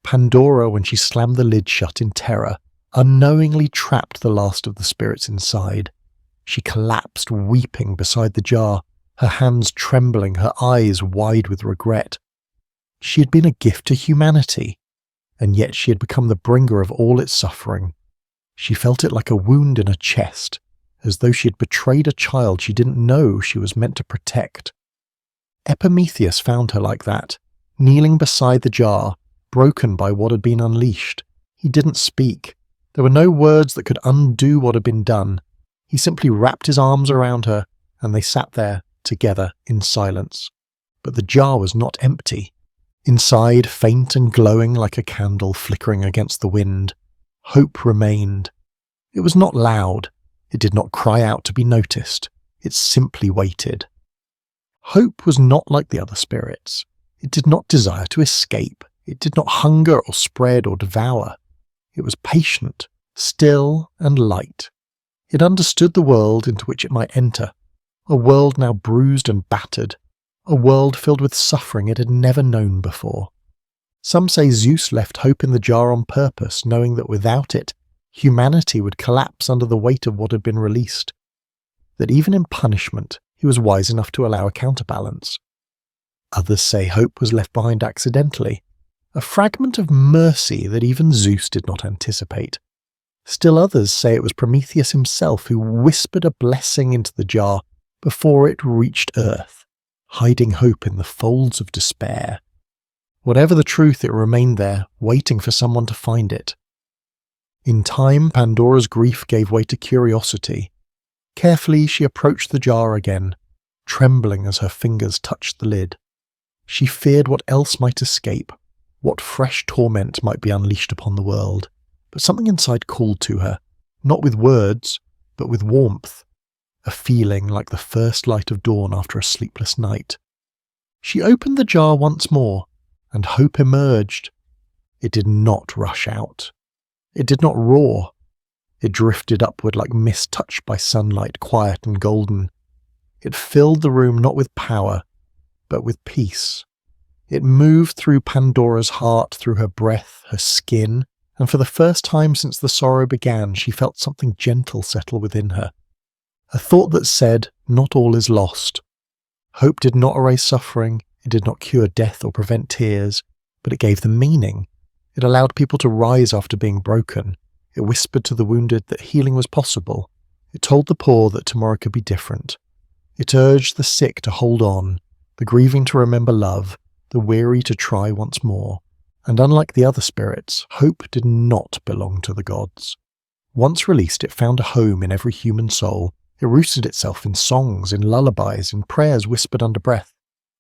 Pandora, when she slammed the lid shut in terror, unknowingly trapped the last of the spirits inside. She collapsed, weeping beside the jar, her hands trembling, her eyes wide with regret. She had been a gift to humanity, and yet she had become the bringer of all its suffering. She felt it like a wound in her chest, as though she had betrayed a child she didn't know she was meant to protect. Prometheus found her like that, kneeling beside the jar, broken by what had been unleashed. He didn't speak. There were no words that could undo what had been done. He simply wrapped his arms around her, and they sat there, together, in silence. But the jar was not empty. Inside, faint and glowing like a candle flickering against the wind, hope remained. It was not loud. It did not cry out to be noticed. It simply waited. Hope was not like the other spirits. It did not desire to escape. It did not hunger or spread or devour. It was patient, still and light. It understood the world into which it might enter, a world now bruised and battered, a world filled with suffering it had never known before. Some say Zeus left hope in the jar on purpose, knowing that without it, humanity would collapse under the weight of what had been released. That even in punishment, he was wise enough to allow a counterbalance. Others say hope was left behind accidentally, a fragment of mercy that even Zeus did not anticipate. Still others say it was Prometheus himself who whispered a blessing into the jar before it reached Earth, hiding hope in the folds of despair. Whatever the truth, it remained there, waiting for someone to find it. In time, Pandora's grief gave way to curiosity. Carefully, she approached the jar again, trembling as her fingers touched the lid. She feared what else might escape, what fresh torment might be unleashed upon the world. But something inside called to her, not with words, but with warmth, a feeling like the first light of dawn after a sleepless night. She opened the jar once more, and hope emerged. It did not rush out. It did not roar. It drifted upward like mist touched by sunlight, quiet and golden. It filled the room not with power, but with peace. It moved through Pandora's heart, through her breath, her skin, and for the first time since the sorrow began, she felt something gentle settle within her. A thought that said, not all is lost. Hope did not erase suffering, it did not cure death or prevent tears, but it gave them meaning. It allowed people to rise after being broken. It whispered to the wounded that healing was possible. It told the poor that tomorrow could be different. It urged the sick to hold on, the grieving to remember love, the weary to try once more. And unlike the other spirits, hope did not belong to the gods. Once released, it found a home in every human soul. It rooted itself in songs, in lullabies, in prayers whispered under breath.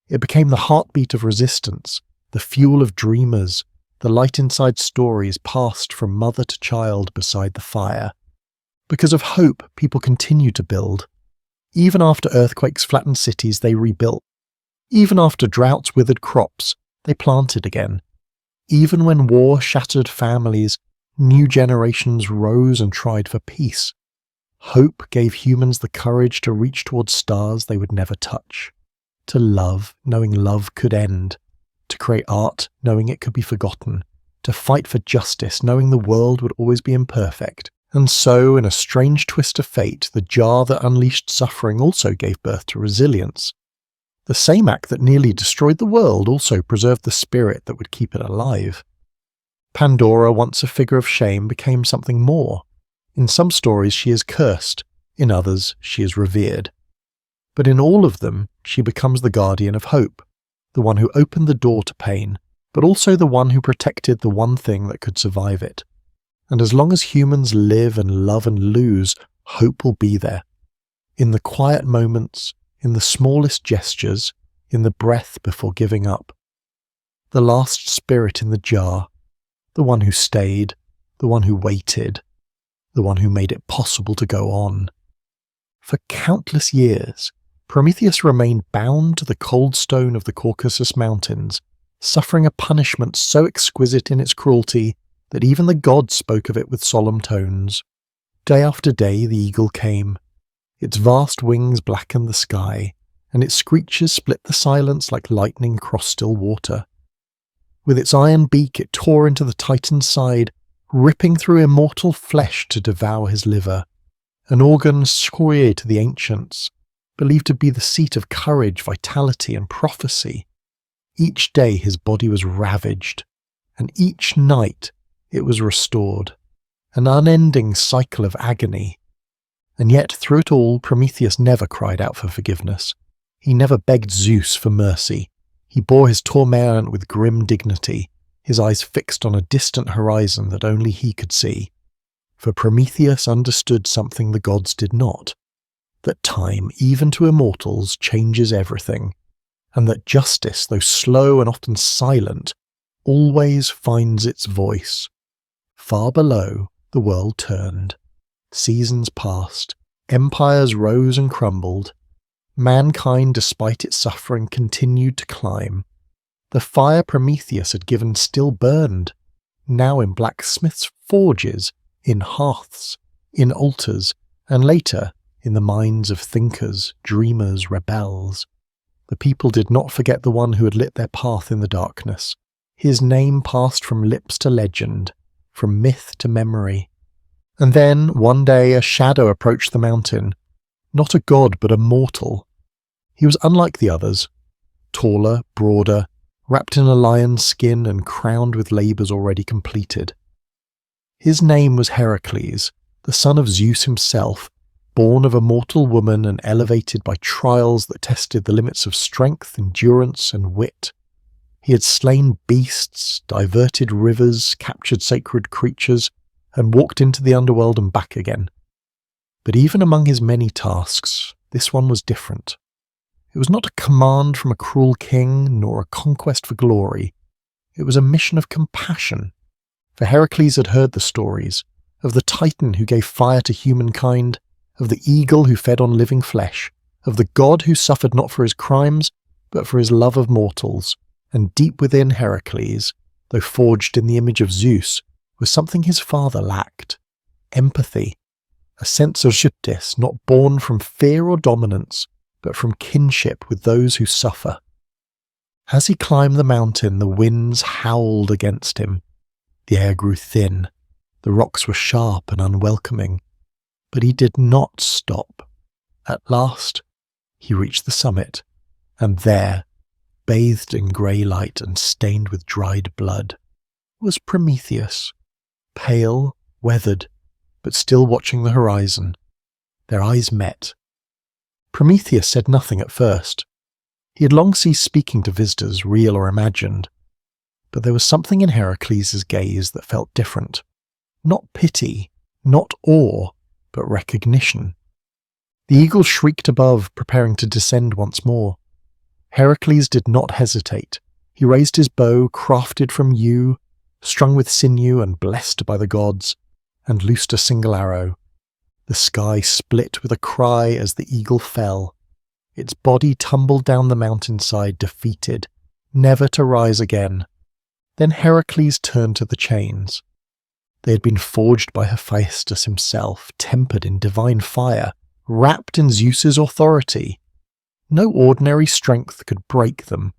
It became the heartbeat of resistance, the fuel of dreamers, the light inside stories passed from mother to child beside the fire. Because of hope, people continued to build. Even after earthquakes flattened cities, they rebuilt. Even after droughts withered crops, they planted again. Even when war shattered families, new generations rose and tried for peace. Hope gave humans the courage to reach towards stars they would never touch, to love, knowing love could end, to create art, knowing it could be forgotten, to fight for justice, knowing the world would always be imperfect. And so, in a strange twist of fate, the jar that unleashed suffering also gave birth to resilience. The same act that nearly destroyed the world also preserved the spirit that would keep it alive. Pandora, once a figure of shame, became something more. In some stories she is cursed, in others she is revered. But in all of them she becomes the guardian of hope, the one who opened the door to pain, but also the one who protected the one thing that could survive it. And as long as humans live and love and lose, hope will be there. In the quiet moments, in the smallest gestures, in the breath before giving up. The last spirit in the jar, the one who stayed, the one who waited, the one who made it possible to go on. For countless years, Prometheus remained bound to the cold stone of the Caucasus Mountains, suffering a punishment so exquisite in its cruelty that even the gods spoke of it with solemn tones. Day after day the eagle came. Its vast wings blackened the sky, and its screeches split the silence like lightning cross still water. With its iron beak it tore into the Titan's side, ripping through immortal flesh to devour his liver, an organ sacred to the ancients, believed to be the seat of courage, vitality, and prophecy. Each day his body was ravaged, and each night it was restored, an unending cycle of agony. And yet through it all Prometheus never cried out for forgiveness. He never begged Zeus for mercy. He bore his torment with grim dignity, his eyes fixed on a distant horizon that only he could see. For Prometheus understood something the gods did not, that time, even to immortals, changes everything, and that justice, though slow and often silent, always finds its voice. Far below, the world turned. Seasons passed, empires rose and crumbled. Mankind, despite its suffering, continued to climb. The fire Prometheus had given still burned, now in blacksmiths' forges, in hearths, in altars, and later in the minds of thinkers, dreamers, rebels. The people did not forget the one who had lit their path in the darkness. His name passed from lips to legend, from myth to memory. And then, one day, a shadow approached the mountain. Not a god, but a mortal. He was unlike the others. Taller, broader, wrapped in a lion's skin and crowned with labours already completed. His name was Heracles, the son of Zeus himself, born of a mortal woman and elevated by trials that tested the limits of strength, endurance, and wit. He had slain beasts, diverted rivers, captured sacred creatures, and walked into the underworld and back again. But even among his many tasks, this one was different. It was not a command from a cruel king, nor a conquest for glory. It was a mission of compassion. For Heracles had heard the stories of the Titan who gave fire to humankind, of the eagle who fed on living flesh, of the god who suffered not for his crimes, but for his love of mortals. And deep within Heracles, though forged in the image of Zeus, was something his father lacked: empathy, a sense of justice not born from fear or dominance, but from kinship with those who suffer. As he climbed the mountain, the winds howled against him. The air grew thin, the rocks were sharp and unwelcoming, but he did not stop. At last, he reached the summit, and there, bathed in grey light and stained with dried blood, was Prometheus, pale, weathered, but still watching the horizon. Their eyes met. Prometheus said nothing at first. He had long ceased speaking to visitors, real or imagined. But there was something in Heracles' gaze that felt different. Not pity, not awe, but recognition. The eagle shrieked above, preparing to descend once more. Heracles did not hesitate. He raised his bow, crafted from yew, strung with sinew and blessed by the gods, and loosed a single arrow. The sky split with a cry as the eagle fell. Its body tumbled down the mountainside, defeated, never to rise again. Then Heracles turned to the chains. They had been forged by Hephaestus himself, tempered in divine fire, wrapped in Zeus's authority. No ordinary strength could break them.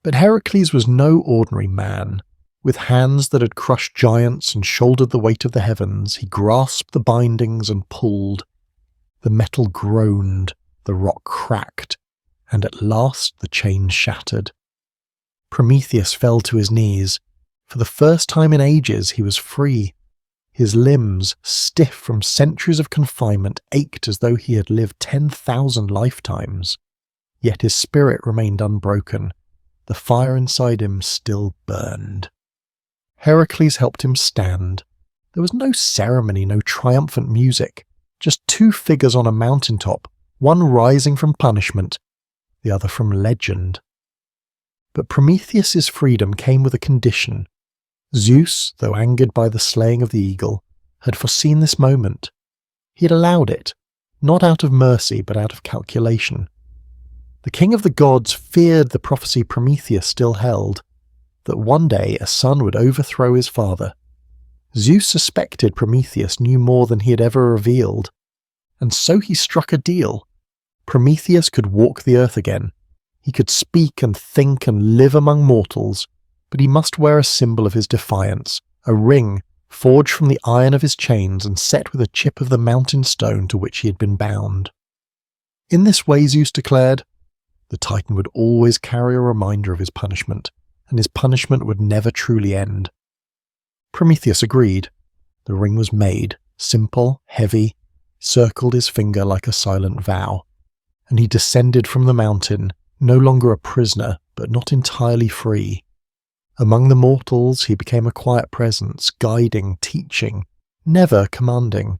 But Heracles was no ordinary man. With hands that had crushed giants and shouldered the weight of the heavens, he grasped the bindings and pulled. The metal groaned, the rock cracked, and at last the chains shattered. Prometheus fell to his knees. For the first time in ages he was free. His limbs, stiff from centuries of confinement, ached as though he had lived 10,000 lifetimes. Yet his spirit remained unbroken. The fire inside him still burned. Heracles helped him stand. There was no ceremony, no triumphant music, just two figures on a mountaintop, one rising from punishment, the other from legend. But Prometheus's freedom came with a condition. Zeus, though angered by the slaying of the eagle, had foreseen this moment. He had allowed it, not out of mercy but out of calculation. The king of the gods feared the prophecy Prometheus still held, that one day a son would overthrow his father. Zeus suspected Prometheus knew more than he had ever revealed, and so he struck a deal. Prometheus could walk the earth again. He could speak and think and live among mortals, but he must wear a symbol of his defiance, a ring forged from the iron of his chains and set with a chip of the mountain stone to which he had been bound. In this way, Zeus declared, the Titan would always carry a reminder of his punishment, and his punishment would never truly end. Prometheus agreed. The ring was made, simple, heavy, circled his finger like a silent vow, and he descended from the mountain, no longer a prisoner, but not entirely free. Among the mortals he became a quiet presence, guiding, teaching, never commanding.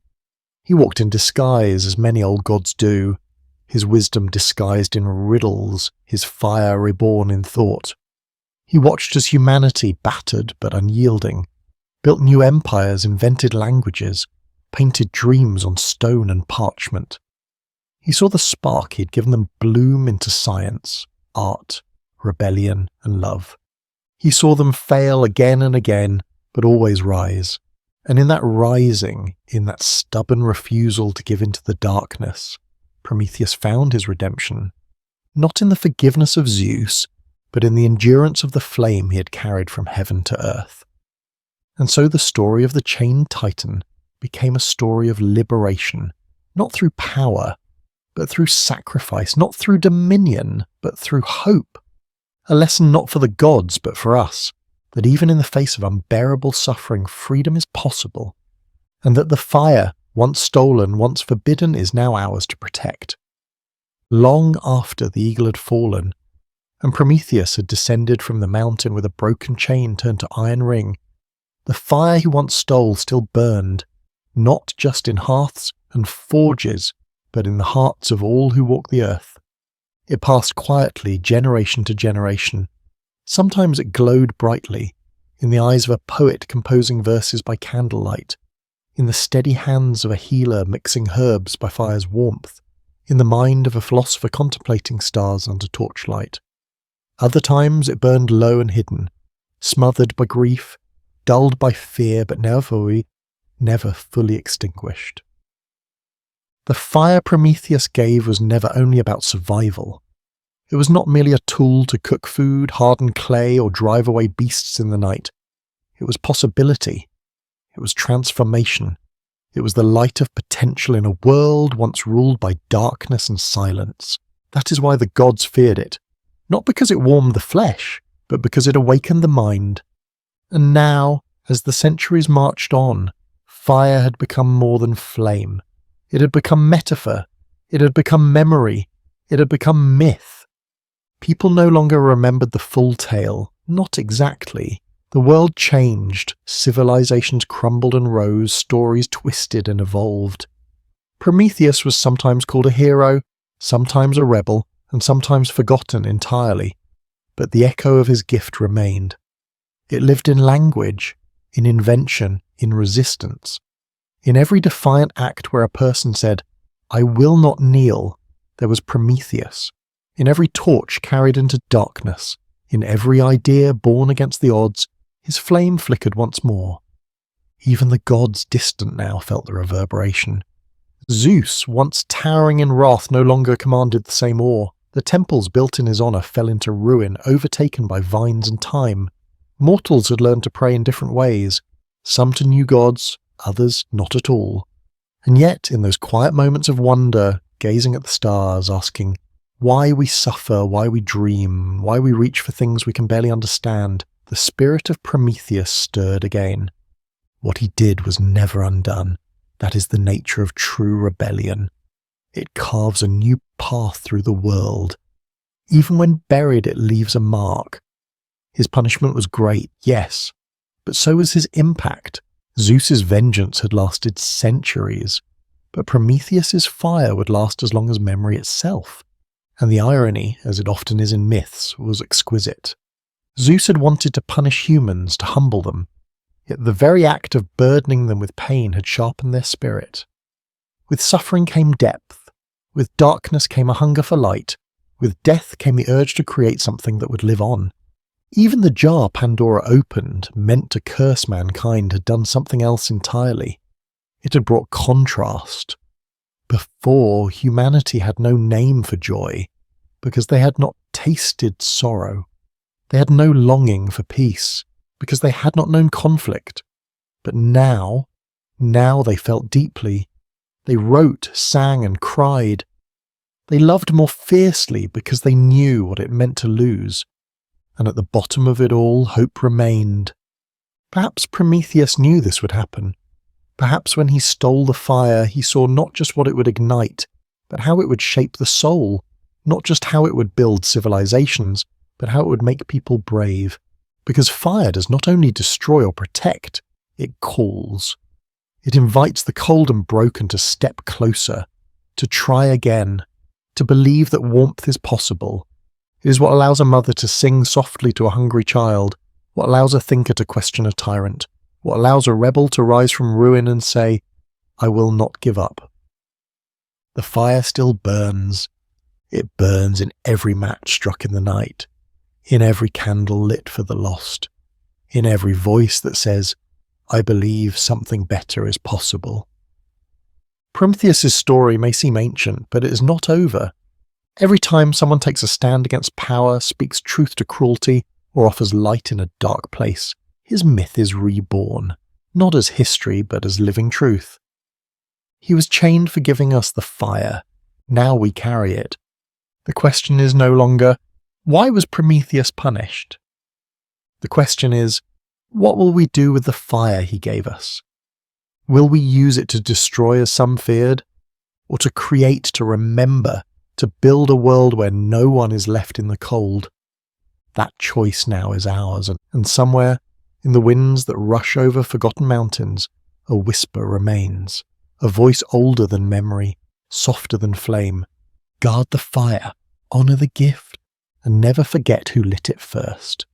He walked in disguise, as many old gods do, his wisdom disguised in riddles, his fire reborn in thought. He watched as humanity, battered but unyielding, built new empires, invented languages, painted dreams on stone and parchment. He saw the spark he had given them bloom into science, art, rebellion, and love. He saw them fail again and again, but always rise. And in that rising, in that stubborn refusal to give in to the darkness, Prometheus found his redemption, not in the forgiveness of Zeus, but in the endurance of the flame he had carried from heaven to earth. And so the story of the chained Titan became a story of liberation, not through power, but through sacrifice, not through dominion, but through hope. A lesson not for the gods, but for us, that even in the face of unbearable suffering, freedom is possible, and that the fire, once stolen, once forbidden, is now ours to protect. Long after the eagle had fallen, and Prometheus had descended from the mountain with a broken chain turned to iron ring, the fire he once stole still burned, not just in hearths and forges, but in the hearts of all who walk the earth. It passed quietly, generation to generation. Sometimes it glowed brightly, in the eyes of a poet composing verses by candlelight, in the steady hands of a healer mixing herbs by fire's warmth, in the mind of a philosopher contemplating stars under torchlight. Other times it burned low and hidden, smothered by grief, dulled by fear, but never fully extinguished. The fire Prometheus gave was never only about survival. It was not merely a tool to cook food, harden clay, or drive away beasts in the night. It was possibility. It was transformation. It was the light of potential in a world once ruled by darkness and silence. That is why the gods feared it. Not because it warmed the flesh, but because it awakened the mind. And now, as the centuries marched on, fire had become more than flame. It had become metaphor. It had become memory. It had become myth. People no longer remembered the full tale, not exactly. The world changed, civilizations crumbled and rose, stories twisted and evolved. Prometheus was sometimes called a hero, sometimes a rebel, and sometimes forgotten entirely. But the echo of his gift remained. It lived in language, in invention, in resistance. In every defiant act where a person said, "I will not kneel," there was Prometheus. In every torch carried into darkness, in every idea born against the odds, his flame flickered once more. Even the gods, distant now, felt the reverberation. Zeus, once towering in wrath, no longer commanded the same awe. The temples built in his honour fell into ruin, overtaken by vines and time. Mortals had learned to pray in different ways, some to new gods, others not at all. And yet, in those quiet moments of wonder, gazing at the stars, asking why we suffer, why we dream, why we reach for things we can barely understand, the spirit of Prometheus stirred again. What he did was never undone. That is the nature of true rebellion. It carves a new path through the world. Even when buried, it leaves a mark. His punishment was great, yes, but so was his impact. Zeus's vengeance had lasted centuries, but Prometheus's fire would last as long as memory itself. And the irony, as it often is in myths, was exquisite. Zeus had wanted to punish humans, to humble them, yet the very act of burdening them with pain had sharpened their spirit. With suffering came depth, with darkness came a hunger for light, with death came the urge to create something that would live on. Even the jar Pandora opened, meant to curse mankind, had done something else entirely. It had brought contrast. Before, humanity had no name for joy, because they had not tasted sorrow. They had no longing for peace, because they had not known conflict. But now they felt deeply. They wrote, sang, and cried. They loved more fiercely because they knew what it meant to lose. And at the bottom of it all, hope remained. Perhaps Prometheus knew this would happen. Perhaps when he stole the fire, he saw not just what it would ignite, but how it would shape the soul, not just how it would build civilizations, but how it would make people brave. Because fire does not only destroy or protect, it calls. It invites the cold and broken to step closer, to try again, to believe that warmth is possible. It is what allows a mother to sing softly to a hungry child, what allows a thinker to question a tyrant, what allows a rebel to rise from ruin and say, "I will not give up." The fire still burns. It burns in every match struck in the night, in every candle lit for the lost, in every voice that says, "I believe something better is possible." Prometheus's story may seem ancient, but it is not over. Every time someone takes a stand against power, speaks truth to cruelty, or offers light in a dark place, his myth is reborn, not as history, but as living truth. He was chained for giving us the fire. Now we carry it. The question is no longer, why was Prometheus punished? The question is, what will we do with the fire he gave us? Will we use it to destroy as some feared, or to create, to remember, to build a world where no one is left in the cold? That choice now is ours, and somewhere, in the winds that rush over forgotten mountains, a whisper remains, a voice older than memory, softer than flame. Guard the fire, honour the gift, and never forget who lit it first.